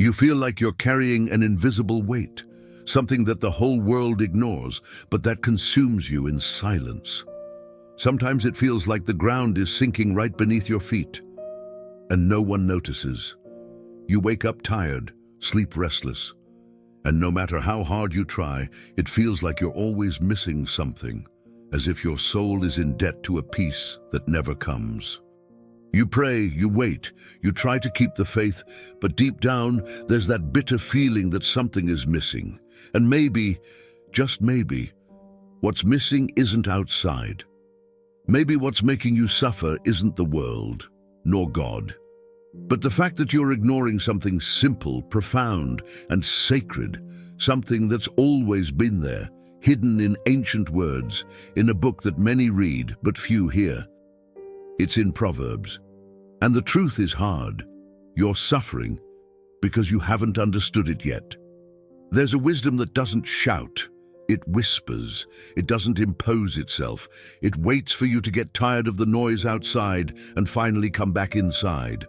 You feel like you're carrying an invisible weight, something that the whole world ignores, but that consumes you in silence. Sometimes it feels like the ground is sinking right beneath your feet, and no one notices. You wake up tired, sleep restless, and no matter how hard you try, it feels like you're always missing something, as if your soul is in debt to a peace that never comes. You pray, you wait, you try to keep the faith, but deep down, there's that bitter feeling that something is missing. And maybe, just maybe, what's missing isn't outside. Maybe what's making you suffer isn't the world, nor God, but the fact that you're ignoring something simple, profound, and sacred, something that's always been there, hidden in ancient words, in a book that many read but few hear. It's in Proverbs. And the truth is hard. You're suffering because you haven't understood it yet. There's a wisdom that doesn't shout. It whispers. It doesn't impose itself. It waits for you to get tired of the noise outside and finally come back inside.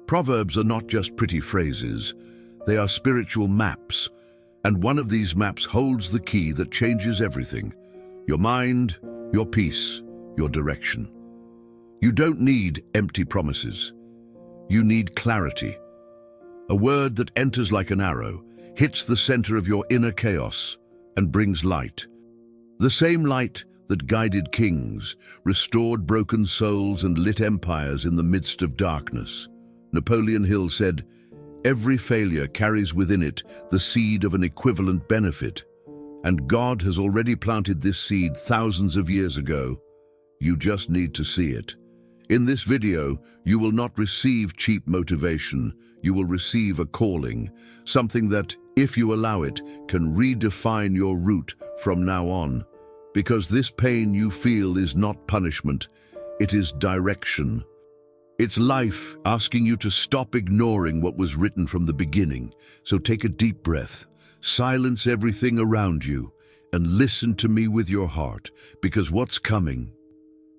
Proverbs are not just pretty phrases. They are spiritual maps. And one of these maps holds the key that changes everything. Your mind, your peace, your direction. You don't need empty promises. You need clarity. A word that enters like an arrow, hits the center of your inner chaos, and brings light. The same light that guided kings, restored broken souls, and lit empires in the midst of darkness. Napoleon Hill said, "Every failure carries within it the seed of an equivalent benefit, and God has already planted this seed thousands of years ago. You just need to see it." In this video, you will not receive cheap motivation. You will receive a calling, something that, if you allow it, can redefine your route from now on. Because this pain you feel is not punishment, it is direction. It's life asking you to stop ignoring what was written from the beginning. So take a deep breath, silence everything around you, and listen to me with your heart, because what's coming,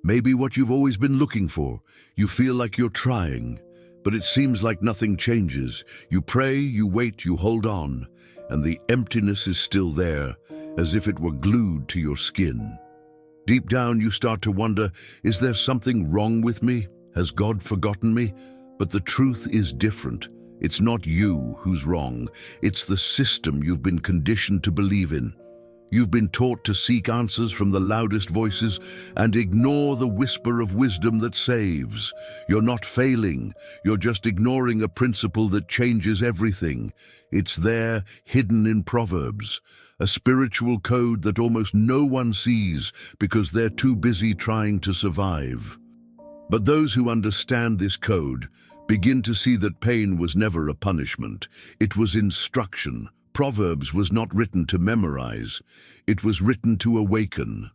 maybe what you've always been looking for. You feel like you're trying, but it seems like nothing changes. You pray, you wait, you hold on, and the emptiness is still there, as if it were glued to your skin. Deep down, you start to wonder, is there something wrong with me? Has God forgotten me? But the truth is different. It's not you who's wrong. It's the system you've been conditioned to believe in. You've been taught to seek answers from the loudest voices and ignore the whisper of wisdom that saves. You're not failing. You're just ignoring a principle that changes everything. It's there, hidden in Proverbs, a spiritual code that almost no one sees because they're too busy trying to survive. But those who understand this code begin to see that pain was never a punishment. It was instruction. Proverbs was not written to memorize, it was written to awaken.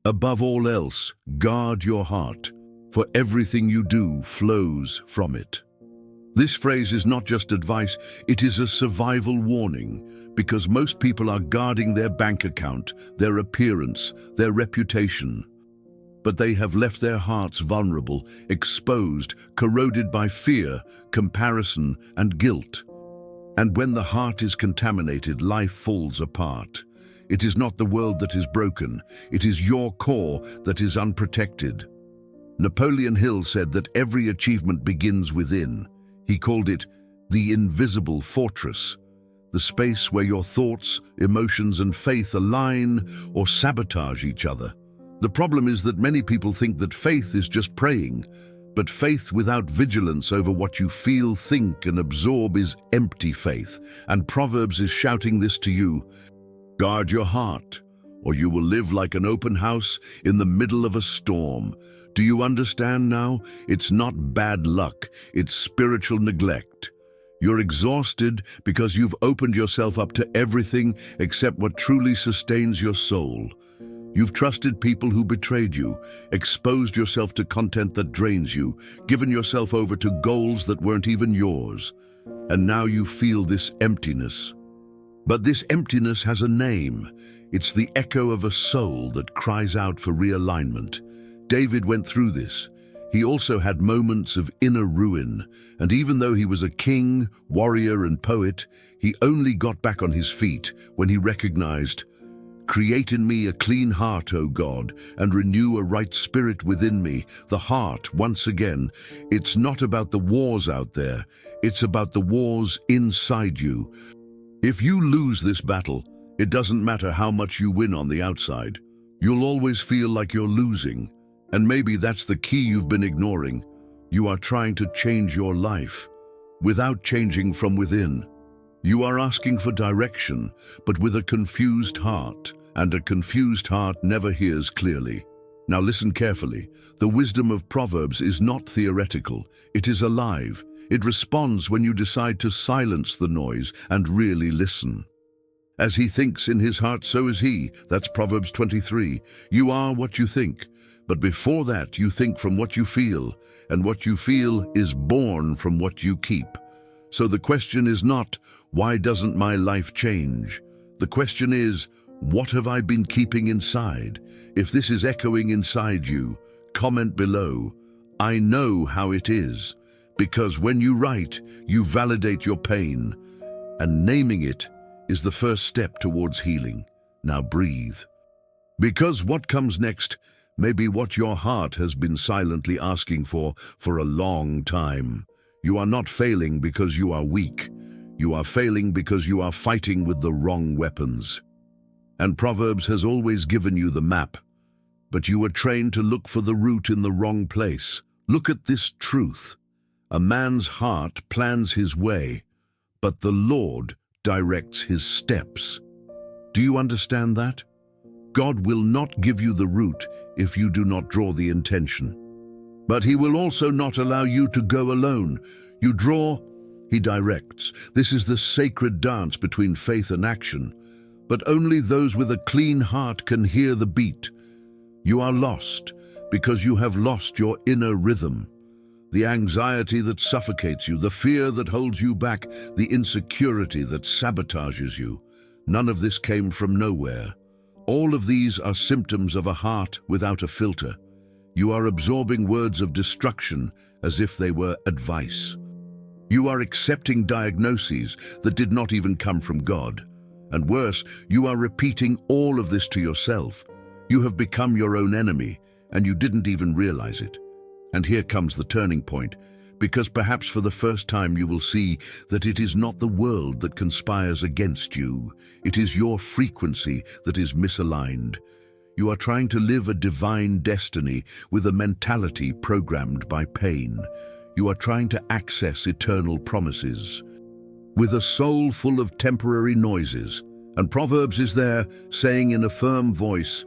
Above all else, guard your heart, for everything you do flows from it. This phrase is not just advice, it is a survival warning, because most people are guarding their bank account, their appearance, their reputation. But they have left their hearts vulnerable, exposed, corroded by fear, comparison, and guilt. And when the heart is contaminated, life falls apart. It is not the world that is broken, it is your core that is unprotected. Napoleon Hill said that every achievement begins within. He called it the invisible fortress, the space where your thoughts, emotions, and faith align or sabotage each other. The problem is that many people think that faith is just praying, but faith without vigilance over what you feel, think, and absorb is empty faith. And Proverbs is shouting this to you. Guard your heart, or you will live like an open house in the middle of a storm. Do you understand now? It's not bad luck, it's spiritual neglect. You're exhausted because you've opened yourself up to everything except what truly sustains your soul. You've trusted people who betrayed you, exposed yourself to content that drains you, given yourself over to goals that weren't even yours. And now you feel this emptiness. But this emptiness has a name. It's the echo of a soul that cries out for realignment. David went through this. He also had moments of inner ruin, and even though he was a king, warrior, and poet, he only got back on his feet when he recognized, "Create in me a clean heart, O God, and renew a right spirit within me." The heart, once again, it's not about the wars out there, it's about the wars inside you. If you lose this battle, it doesn't matter how much you win on the outside. You'll always feel like you're losing. And maybe that's the key you've been ignoring. You are trying to change your life without changing from within. You are asking for direction, but with a confused heart, and a confused heart never hears clearly. Now listen carefully. The wisdom of Proverbs is not theoretical. It is alive. It responds when you decide to silence the noise and really listen. As he thinks in his heart, so is he. That's Proverbs 23. You are what you think. But before that, you think from what you feel, and what you feel is born from what you keep. So the question is not, why doesn't my life change? The question is, what have I been keeping inside? If this is echoing inside you, comment below. I know how it is, because when you write, you validate your pain, and naming it is the first step towards healing. Now breathe. Because what comes next may be what your heart has been silently asking for a long time. You are not failing because you are weak. You are failing because you are fighting with the wrong weapons. And Proverbs has always given you the map, but you were trained to look for the route in the wrong place. Look at this truth. A man's heart plans his way, but the Lord directs his steps. Do you understand that? God will not give you the route if you do not draw the intention. But he will also not allow you to go alone. You draw, he directs. This is the sacred dance between faith and action. But only those with a clean heart can hear the beat. You are lost because you have lost your inner rhythm. The anxiety that suffocates you, the fear that holds you back, the insecurity that sabotages you. None of this came from nowhere. All of these are symptoms of a heart without a filter. You are absorbing words of destruction as if they were advice. You are accepting diagnoses that did not even come from God. And worse, you are repeating all of this to yourself. You have become your own enemy, and you didn't even realize it. And here comes the turning point, because perhaps for the first time you will see that it is not the world that conspires against you. It is your frequency that is misaligned. You are trying to live a divine destiny with a mentality programmed by pain. You are trying to access eternal promises with a soul full of temporary noises. And Proverbs is there, saying in a firm voice,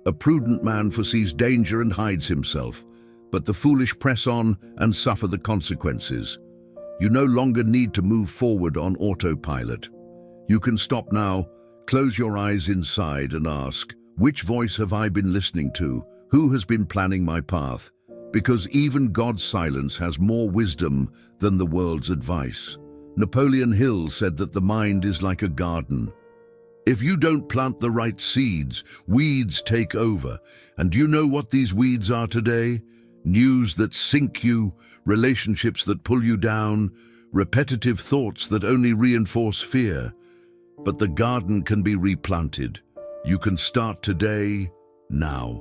"A prudent man foresees danger and hides himself, but the foolish press on and suffer the consequences." You no longer need to move forward on autopilot. You can stop now, close your eyes inside and ask, which voice have I been listening to? Who has been planning my path? Because even God's silence has more wisdom than the world's advice. Napoleon Hill said that the mind is like a garden. If you don't plant the right seeds, weeds take over. And do you know what these weeds are today? News that sink you, relationships that pull you down, repetitive thoughts that only reinforce fear. But the garden can be replanted. You can start today, now.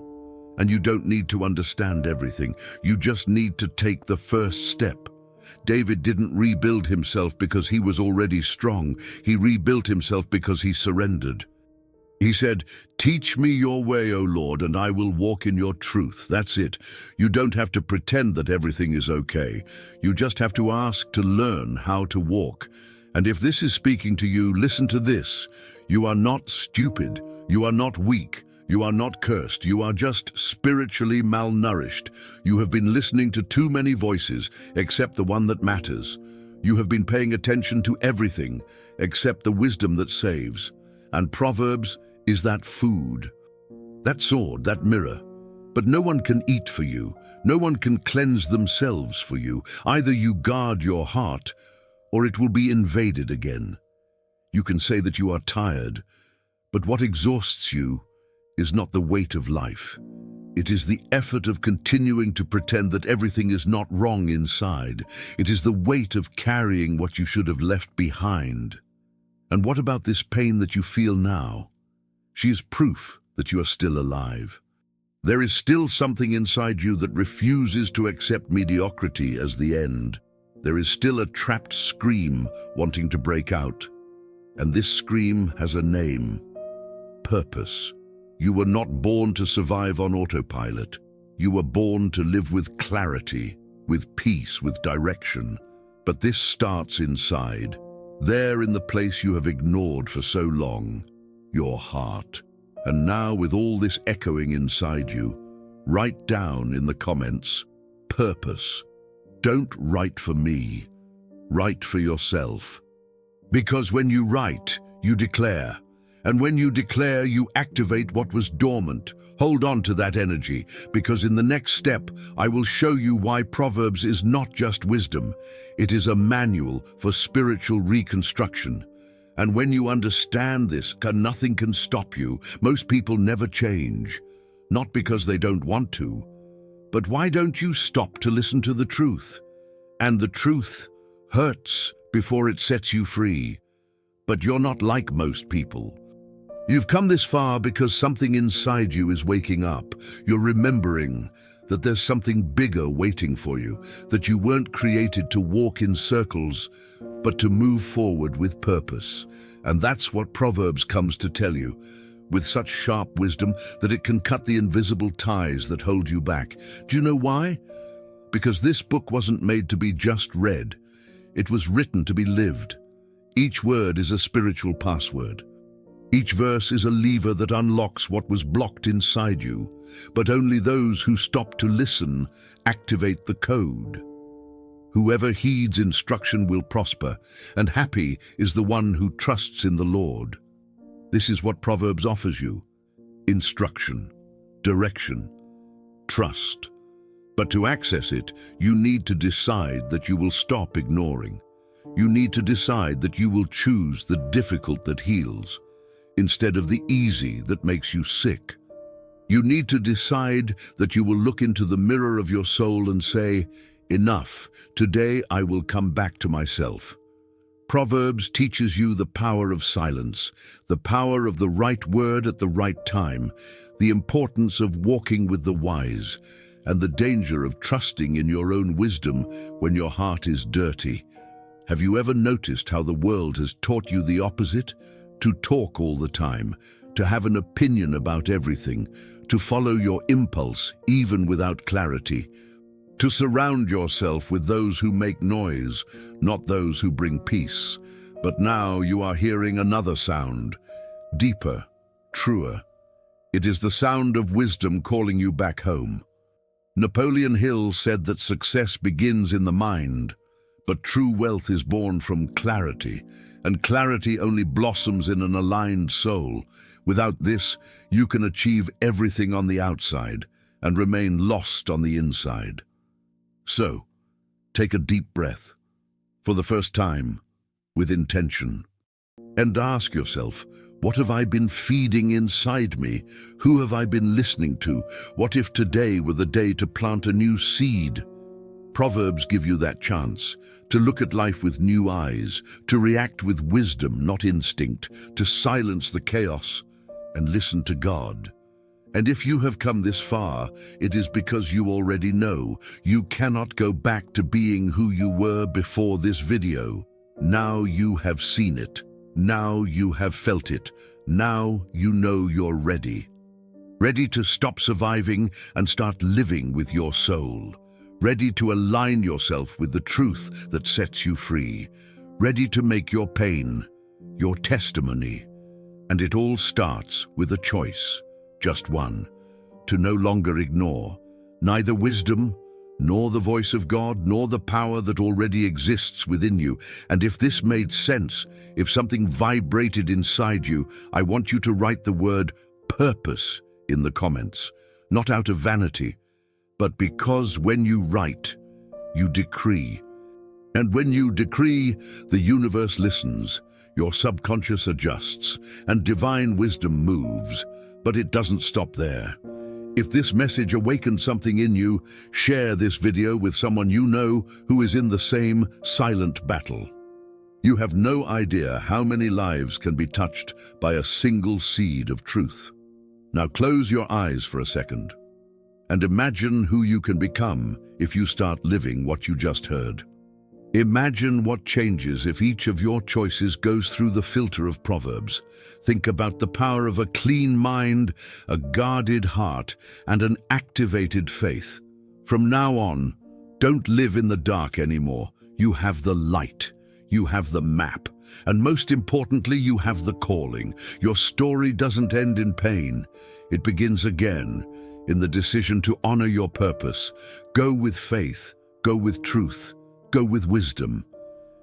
And you don't need to understand everything. You just need to take the first step. David didn't rebuild himself because he was already strong. He rebuilt himself because he surrendered. He said, "Teach me your way, O Lord, and I will walk in your truth." That's it. You don't have to pretend that everything is okay. You just have to ask to learn how to walk. And if this is speaking to you, listen to this. You are not stupid. You are not weak. You are not cursed. You are just spiritually malnourished. You have been listening to too many voices, except the one that matters. You have been paying attention to everything, except the wisdom that saves. And Proverbs is that food, that sword, that mirror. But no one can eat for you. No one can cleanse themselves for you. Either you guard your heart, or it will be invaded again. You can say that you are tired, but what exhausts you is not the weight of life. It is the effort of continuing to pretend that everything is not wrong inside. It is the weight of carrying what you should have left behind. And what about this pain that you feel now? She is proof that you are still alive. There is still something inside you that refuses to accept mediocrity as the end. There is still a trapped scream wanting to break out. And this scream has a name: purpose. You were not born to survive on autopilot. You were born to live with clarity, with peace, with direction. But this starts inside, there in the place you have ignored for so long, your heart. And now, with all this echoing inside you, write down in the comments, purpose. Don't write for me, write for yourself. Because when you write, you declare. And when you declare, you activate what was dormant. Hold on to that energy, because in the next step, I will show you why Proverbs is not just wisdom. It is a manual for spiritual reconstruction. And when you understand this, nothing can stop you. Most people never change, not because they don't want to, but why don't you stop to listen to the truth? And the truth hurts before it sets you free. But you're not like most people. You've come this far because something inside you is waking up. You're remembering that there's something bigger waiting for you, that you weren't created to walk in circles, but to move forward with purpose. And that's what Proverbs comes to tell you, with such sharp wisdom that it can cut the invisible ties that hold you back. Do you know why? Because this book wasn't made to be just read. It was written to be lived. Each word is a spiritual password. Each verse is a lever that unlocks what was blocked inside you, but only those who stop to listen activate the code. Whoever heeds instruction will prosper, and happy is the one who trusts in the Lord. This is what Proverbs offers you: instruction, direction, trust. But to access it, you need to decide that you will stop ignoring. You need to decide that you will choose the difficult that heals, instead of the easy that makes you sick. You need to decide that you will look into the mirror of your soul and say, enough, today I will come back to myself. Proverbs teaches you the power of silence, the power of the right word at the right time, the importance of walking with the wise, and the danger of trusting in your own wisdom when your heart is dirty. Have you ever noticed how the world has taught you the opposite? To talk all the time, to have an opinion about everything, to follow your impulse even without clarity, to surround yourself with those who make noise, not those who bring peace. But now you are hearing another sound, deeper, truer. It is the sound of wisdom calling you back home. Napoleon Hill said that success begins in the mind, but true wealth is born from clarity, and clarity only blossoms in an aligned soul. Without this, you can achieve everything on the outside and remain lost on the inside. So, take a deep breath, for the first time, with intention, and ask yourself, what have I been feeding inside me? Who have I been listening to? What if today were the day to plant a new seed? Proverbs give you that chance to look at life with new eyes, to react with wisdom, not instinct, to silence the chaos and listen to God. And if you have come this far, it is because you already know you cannot go back to being who you were before this video. Now you have seen it. Now you have felt it. Now you know you're ready. Ready to stop surviving and start living with your soul. Ready to align yourself with the truth that sets you free. Ready to make your pain your testimony. And it all starts with a choice, just one, to no longer ignore neither wisdom, nor the voice of God, nor the power that already exists within you. And if this made sense, if something vibrated inside you, I want you to write the word purpose in the comments, not out of vanity, but because when you write, you decree. And when you decree, the universe listens, your subconscious adjusts, and divine wisdom moves. But it doesn't stop there. If this message awakened something in you, share this video with someone you know who is in the same silent battle. You have no idea how many lives can be touched by a single seed of truth. Now close your eyes for a second and imagine who you can become if you start living what you just heard. Imagine what changes if each of your choices goes through the filter of Proverbs. Think about the power of a clean mind, a guarded heart, and an activated faith. From now on, don't live in the dark anymore. You have the light. You have the map. And most importantly, you have the calling. Your story doesn't end in pain. It begins again in the decision to honor your purpose. Go with faith. Go with truth. Go with wisdom,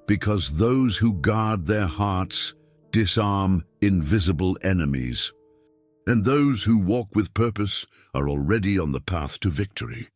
because those who guard their hearts disarm invisible enemies, and those who walk with purpose are already on the path to victory.